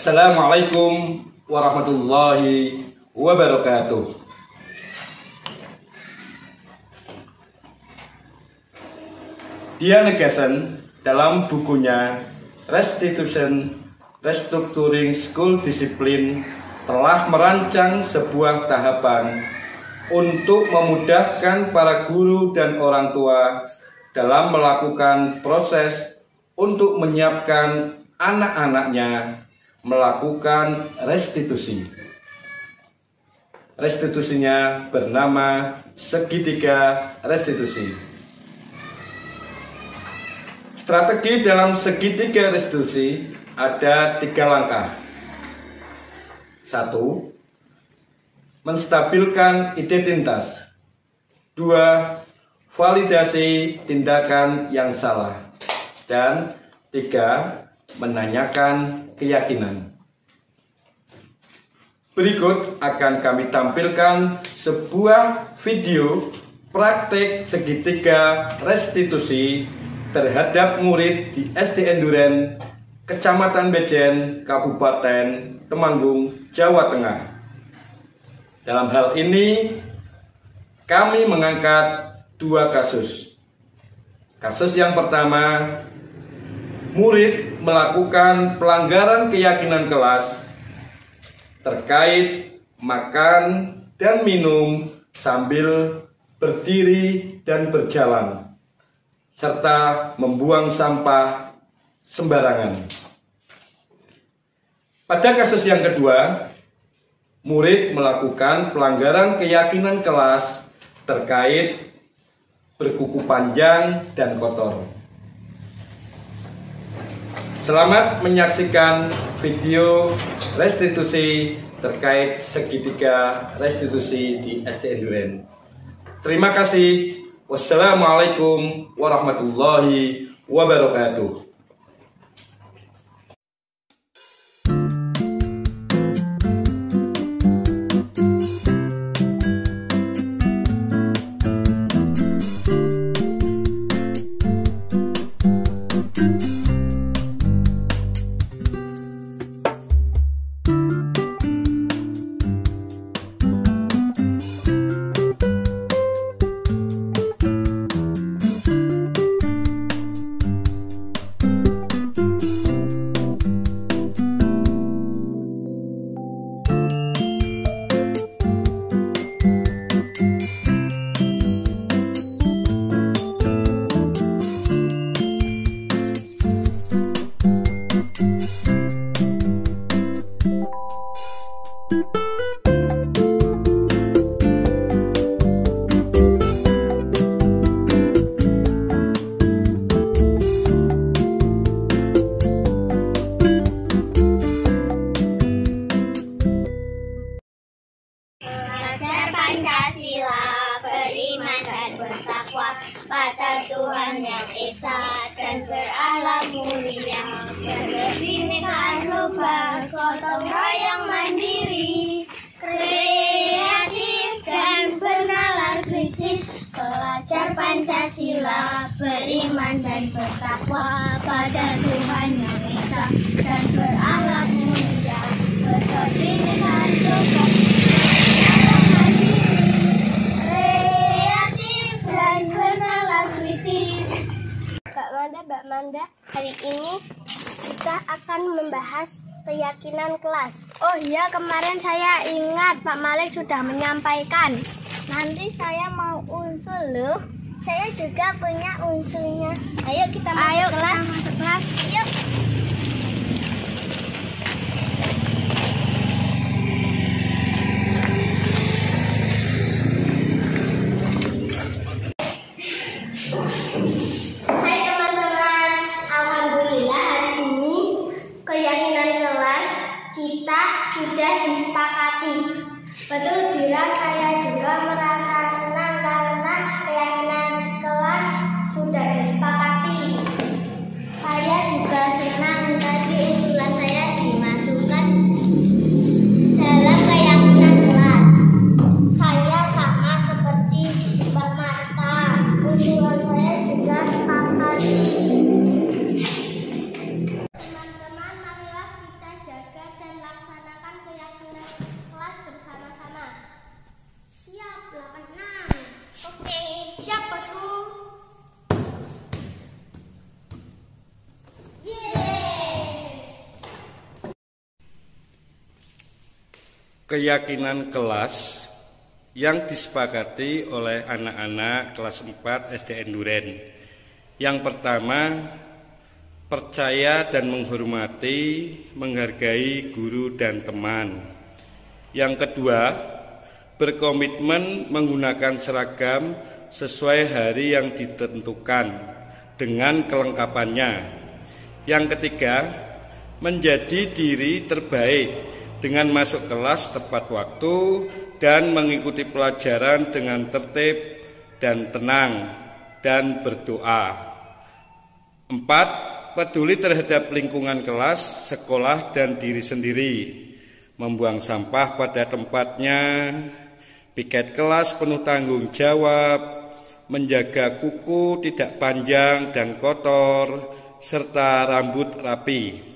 Assalamualaikum warahmatullahi wabarakatuh. Diana Gassen dalam bukunya Restructuring School Discipline telah merancang sebuah tahapan untuk memudahkan para guru dan orang tua dalam melakukan proses untuk menyiapkan anak-anaknya melakukan restitusi. Restitusinya bernama segitiga restitusi. Strategi dalam segitiga restitusi ada 3 langkah. 1. Menstabilkan identitas. 2. Validasi tindakan yang salah. Dan 3. Menanyakan keyakinan. Berikut akan kami tampilkan sebuah video praktek segitiga restitusi terhadap murid di SDN Duren, Kecamatan Bejen, Kabupaten Temanggung, Jawa Tengah. Dalam hal ini, kami mengangkat 2 kasus. Kasus yang pertama, murid melakukan pelanggaran keyakinan kelas terkait makan dan minum sambil berdiri dan berjalan, serta membuang sampah sembarangan. Pada kasus yang kedua, murid melakukan pelanggaran keyakinan kelas terkait berkuku panjang dan kotor. Selamat menyaksikan video restitusi terkait segitiga restitusi di SDN Duren. Terima kasih. Wassalamualaikum warahmatullahi wabarakatuh. Beriman dan bertakwa pada Tuhan yang Esa dan berakhlak mulia, berbinekaan rupa, gotong royong mandiri, kreatif dan bernalar kritis, pelajar Pancasila, beriman dan bertakwa pada Tuhan yang Esa dan berakhlak mulia, berbinekaan rupa, Mbak Manda, hari ini kita akan membahas keyakinan kelas. Oh iya, kemarin saya ingat Pak Malik sudah menyampaikan. Nanti saya mau unsur loh. Saya juga punya unsurnya. Ayo kita masuk kelas. Yuk. Kita sudah disepakati. Betul Dira, saya juga merasa senang karena keyakinan kelas sudah disepakati. Saya juga senang keyakinan kelas yang disepakati oleh anak-anak kelas 4 SDN Duren. Yang pertama, percaya dan menghormati, menghargai guru dan teman. Yang kedua, berkomitmen menggunakan seragam sesuai hari yang ditentukan dengan kelengkapannya. Yang ketiga, menjadi diri terbaik dengan masuk kelas tepat waktu dan mengikuti pelajaran dengan tertib dan tenang dan berdoa. 4. Peduli terhadap lingkungan kelas, sekolah, dan diri sendiri. Membuang sampah pada tempatnya, piket kelas penuh tanggung jawab, menjaga kuku tidak panjang dan kotor, serta rambut rapi.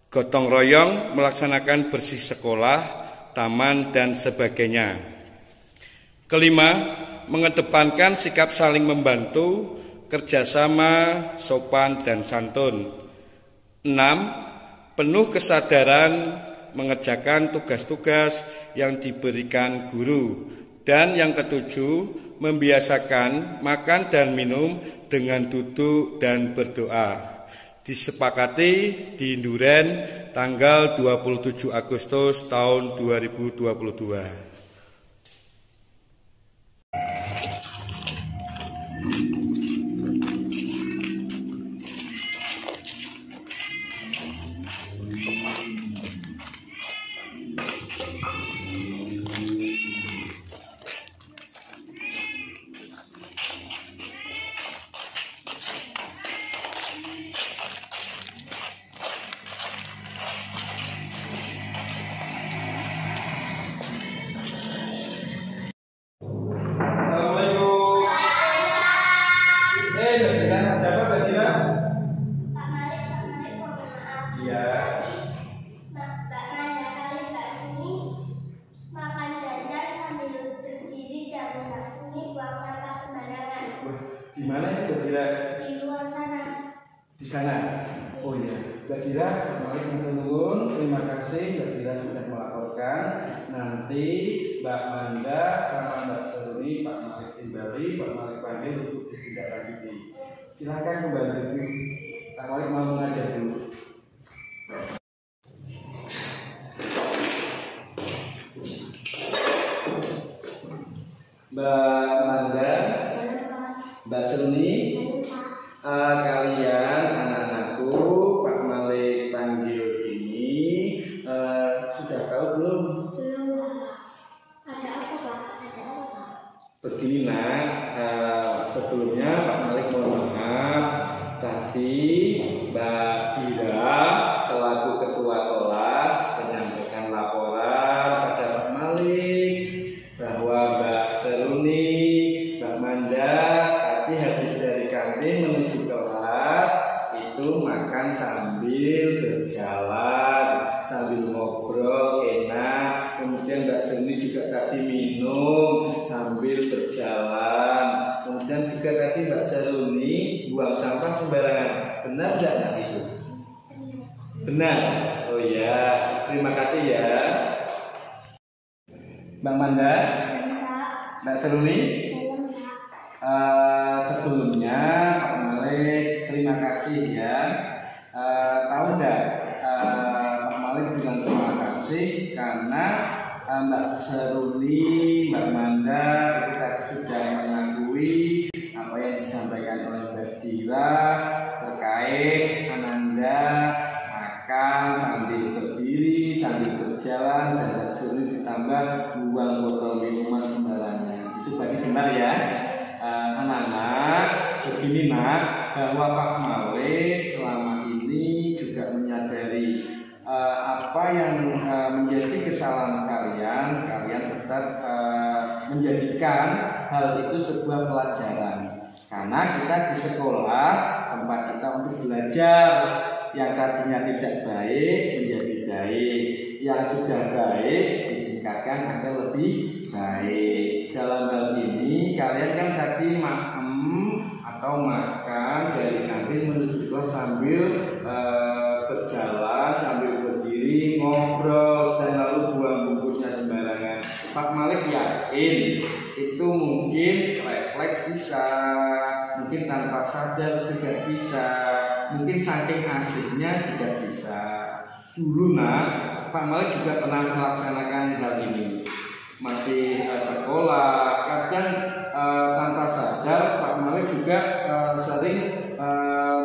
Gotong royong melaksanakan bersih sekolah, taman, dan sebagainya. Kelima, mengedepankan sikap saling membantu, kerjasama, sopan, dan santun. 6. Penuh kesadaran mengerjakan tugas-tugas yang diberikan guru. Dan yang ketujuh, membiasakan makan dan minum dengan duduk dan berdoa. Disepakati di Duren tanggal 27 Agustus tahun 2022. Di mana itu Mbak Dira? Di luar sana. Di sana? Oh iya. Mbak Dira, assalamualaikum. Terima kasih Mbak Dira sudah melaporkan. Nanti Mbak Manda sama Mbak Seruni, Pak Malik kembali, Pak Malik panggil untuk ditindaklanjuti. Silakan kembali. Pak Malik mau mengajar dulu. Mbak Manda, Mbak Seruni, kalian anak-anakku, Pak Malik panggil ini sudah tahu belum? Belum. Ada apa Pak? Ada apa? Begini nak, sebelumnya Pak Malik mohon maaf, tadi Mbak Dira selaku ketua kelas menyampaikan laporan pada Pak Malik bahwa Mbak Seruni, Mbak Manda habis dari kantin menuju kelas itu makan sambil berjalan, sambil ngobrol enak. Kemudian Mbak Seruni juga tadi minum sambil berjalan. Kemudian juga tadi Mbak Seruni buang sampah sembarangan. Benar tidak itu? Benar. Oh ya, terima kasih ya. Mbak Manda, Mbak Seruni. Sebelumnya Pak Malik terima kasih ya. Tahu enggak Pak Malik bilang terima kasih karena Mbak Seruni, Mbak Manda kita sudah mengakui apa yang disampaikan oleh Mbak Dira terkait Ananda makan sambil berdiri, sambil berjalan, dan Mbak Seruni ditambah buang botol minuman sembarangan. Itu berarti benar ya. Anak-anak, begini nak, bahwa Pak Malik selama ini juga menyadari apa yang menjadi kesalahan kalian tetap menjadikan hal itu sebuah pelajaran. Karena kita di sekolah tempat kita untuk belajar, yang tadinya tidak baik menjadi baik, yang sudah baik ditingkatkan agar lebih baik. Dalam hal ini kalian kan tadi atau makan dari kantin menuju kelas sambil berjalan, sambil berdiri, ngobrol, dan lalu buang yakin itu mungkin refleks bisa, mungkin tanpa sadar juga bisa, mungkin saking asiknya juga bisa. Dulu Pak Malik juga pernah melaksanakan hal ini. Masih sekolah, kadang tanpa sadar Pak Malik juga sering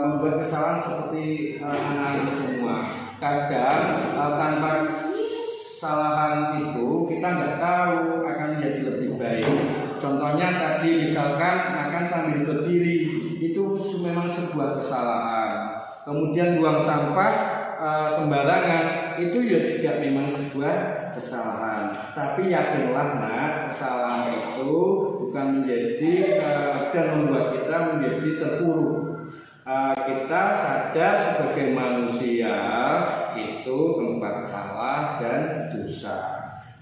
membuat kesalahan seperti anak-anak semua. Kadang tanpa kesalahan itu kita nggak tahu akan menjadi lebih baik. Contohnya tadi misalkan makan sambil berdiri, itu memang sebuah kesalahan. Kemudian buang sampah sembarangan, itu ya juga memang sebuah kesalahan. Tapi yakinlah kesalahan itu bukan menjadi dan membuat kita menjadi terpuruk. Kita sadar sebagai manusia itu tempat salah dan dosa.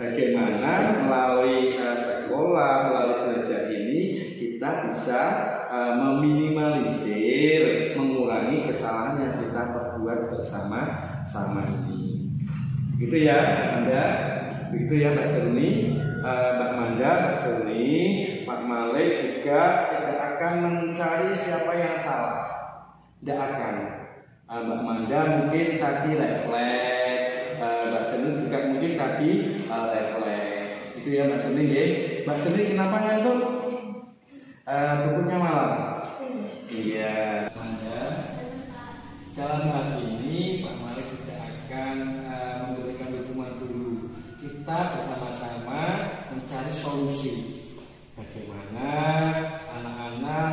Bagaimana melalui sekolah, melalui belajar ini kita bisa meminimalisir, mengurangi kesalahan yang kita perbuat bersama-sama ini. Gitu ya, Anda. Begitu ya Mbak Seruni, Mbak Manda, Mbak Seruni, Pak Malik juga tidak akan mencari siapa yang salah. Tidak akan. Mbak Manda mungkin tadi refleks, Mbak Seruni juga mungkin tadi refleks. Itu ya Mbak Seruni ya. Mbak Seruni kenapa ngantuk? Bukunya malam. Iya. Manda. Dalam hal ini Pak Malik tidak akan memberikan dukungan dulu. Kita bersama-sama mencari solusi. Bagaimana anak-anak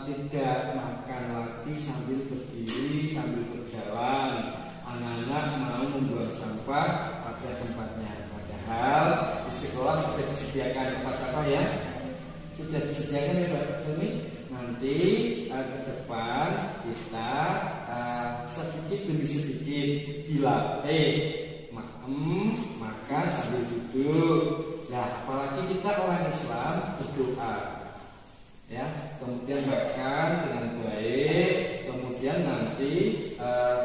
tidak makan lagi sambil berdiri, sambil berjalan. Anak-anak mau membuang sampah pada tempatnya. Padahal di sekolah sudah disediakan tempat apa ya? Sudah disediakan ya Pak Suni. Nanti ke depan kita sedikit demi sedikit dilatih makan sambil duduk. Nah, apalagi kita orang Islam berdoa, ya, kemudian makan dengan baik, kemudian nanti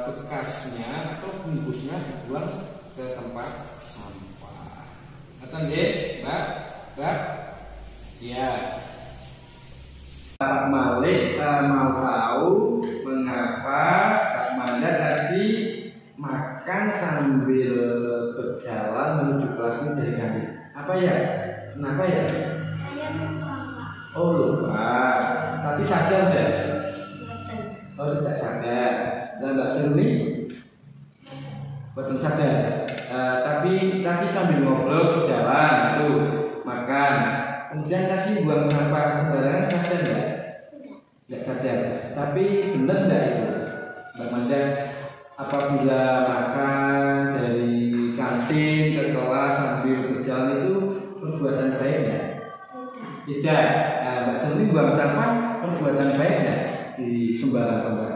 bekasnya atau bungkusnya dibuang ke tempat sampah. Ngerti nggih, Mbak? Mbak? Ya. Pak Malik mau tahu mengapa Pak Manda tadi makan sambil berjalan menuju kelasnya dari kantin. Apa ya? Kenapa ya? Saya lupa. Oh lupa. Tapi sadar deh. Oh tidak sadar. Dan Mbak Seruni betul sadar. Tapi sambil ngobrol berjalan tuh makan. Kemudian tadi buang sampah sembarangan sadar nggak? Nggak sadar. Tapi benar nggak itu, Mbak Manda? Apabila makan dari kantin ke kelas sambil berjalan itu perbuatan baik nggak? Tidak. Mbak Seruni buang sampah perbuatan baik nggak di sembarang tempat?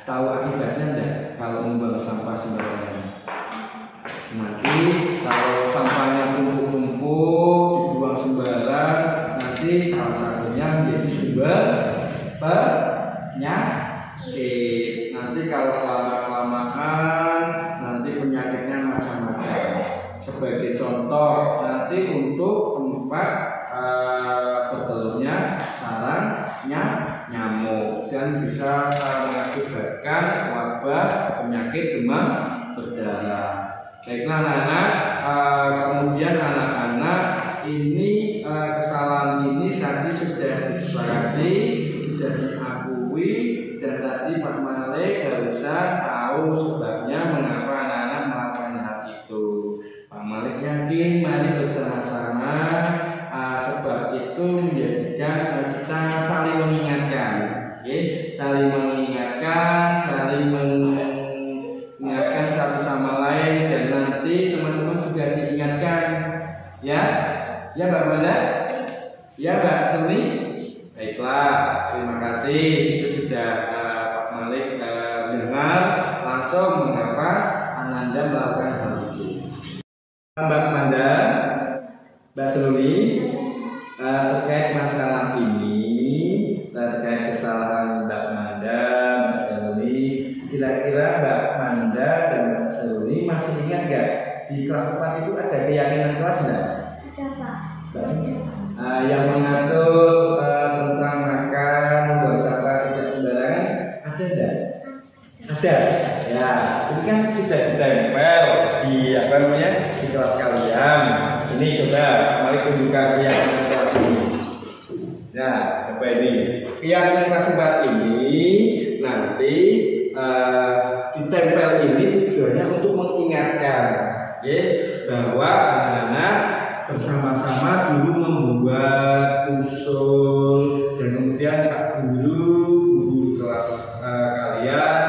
Tahu akibatnya nggak kalau membuang sampah sembarangan? Nanti kalau sampahnya tumpuk-tumpuk dibuang sembarang, nanti salah satunya menjadi sumber penyakit. Nanti kalau lama-kelamaan nanti penyakitnya macam-macam. Sebagai contoh, nanti untuk tempat bertelurnya sarangnya nyamuk dan bisa mengakibatkan wabah penyakit demam berdarah. Baiklah anak-anak, kemudian anak-anak ini kesalahan ini tadi sudah disepakati, sudah diakui, dan tadi Pak Malik harusnya tahu sebabnya mengapa anak-anak melakukan hal itu. Pak Malik yakin mari bersama-sama, sebab itu menjadikan kita saling mengingatkan, saling mengingatkan, saling mengingatkan satu sama lain, dan nanti teman-teman juga diingatkan, ya Mbak Manda, ya Mbak Seruni. Baiklah, terima kasih. Itu sudah Pak Malik dengar langsung mengapa Ananda melakukan hal itu. Mbak Manda, Mbak Seruni, terkait masalah ini, terkait kesalahan Mbak Manda, Mbak Seruni, kira-kira Mbak Manda dan Mbak Seruni masih ingat nggak di kelas 4 itu ada keyakinan kelas nggak? yang mengatur tentang makan, buang sampah tidak sembarangan ada enggak? Ada. Ya, ini kan sudah ditempel di apa namanya di kelas kalian. Ini coba mari tunjukkan keyakinan kelas ini. Nah, coba ini keyakinan kelas 4 ini nanti ditempel ini tujuannya untuk mengingatkan, ya, bahwa anak-anak bersama-sama dulu membuat usul dan kemudian Pak guru kelas kalian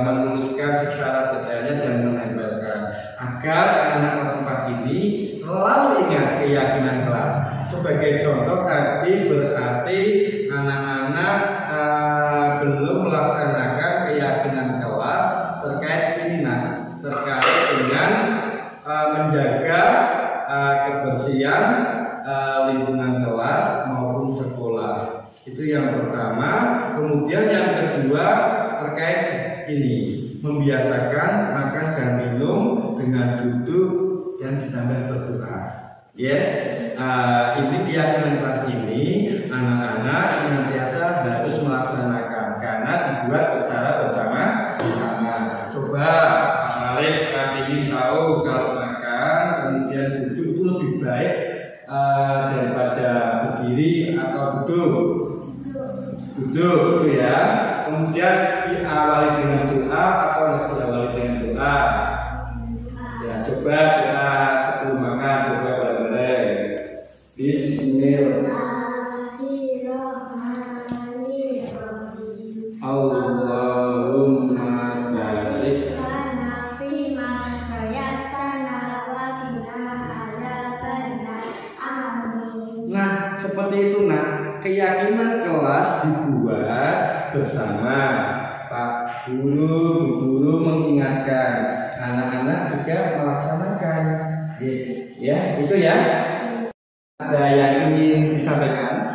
menuliskan secara detailnya dan menempelkan agar anak-anak kelas 4 ini selalu ingat keyakinan kelas. Sebagai contoh tadi berarti anak-anak belum melaksanakan keyakinan kelas terkait ini, terkait dengan menjaga kebersihan lingkungan kelas maupun sekolah. Itu yang pertama. Kemudian yang kedua terkait ini, membiasakan makan dan minum dengan duduk dan ditambah berdoa. Ya, ini keyakinan kelas ini anak-anak senantiasa harus melaksanakan karena dibuat bersama-sama. Coba Pak Malik ingin tahu kalau makan kemudian duduk itu lebih baik daripada berdiri atau duduk. Duduk itu ya. Kemudian diawali dengan doa atau diawali dengan doa. Ya, coba doa sebelum makan, coba bareng-bareng. Bismillahirrahmanirrahim. Allahumma barik lana fima razaqtana wa qina adzabannar. Amin. Nah, seperti itu keyakinan kelas dibuat bersama. Pak guru mengingatkan, anak-anak juga melaksanakan. Ya, itu ya. Ada yang ingin disampaikan?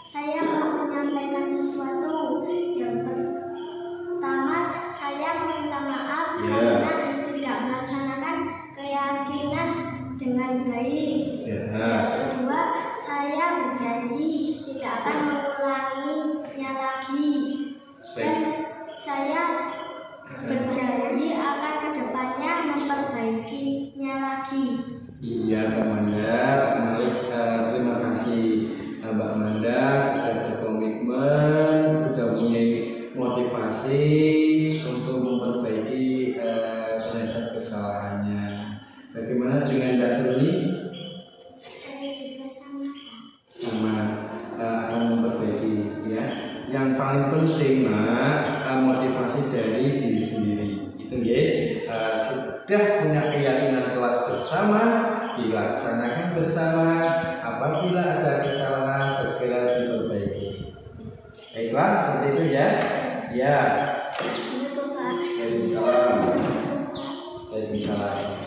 Saya mau menyampaikan sesuatu. Yang pertama, saya meminta maaf karena tidak melaksanakan keyakinan dengan baik. Yang kedua, saya berjanji tidak akan mengulanginya lagi. Dan saya berjanji akan kedepannya memperbaikinya lagi. Iya, Mbak Manda. Terima kasih Mbak Manda sudah berkomitmen, sudah punya motivasi untuk memperbaiki terhadap kesalahannya. Bagaimana dengan Mbak Suli? Saya juga sama akan memperbaiki, ya. Yang paling penting motivasi dari diri sendiri. Itu ya. Sudah punya keyakinan kelas bersama, dilaksanakan bersama. Apabila ada kesalahan segera diperbaiki. Baiklah, seperti itu ya. Ya. Waalaikumsalam. Waalaikumsalam.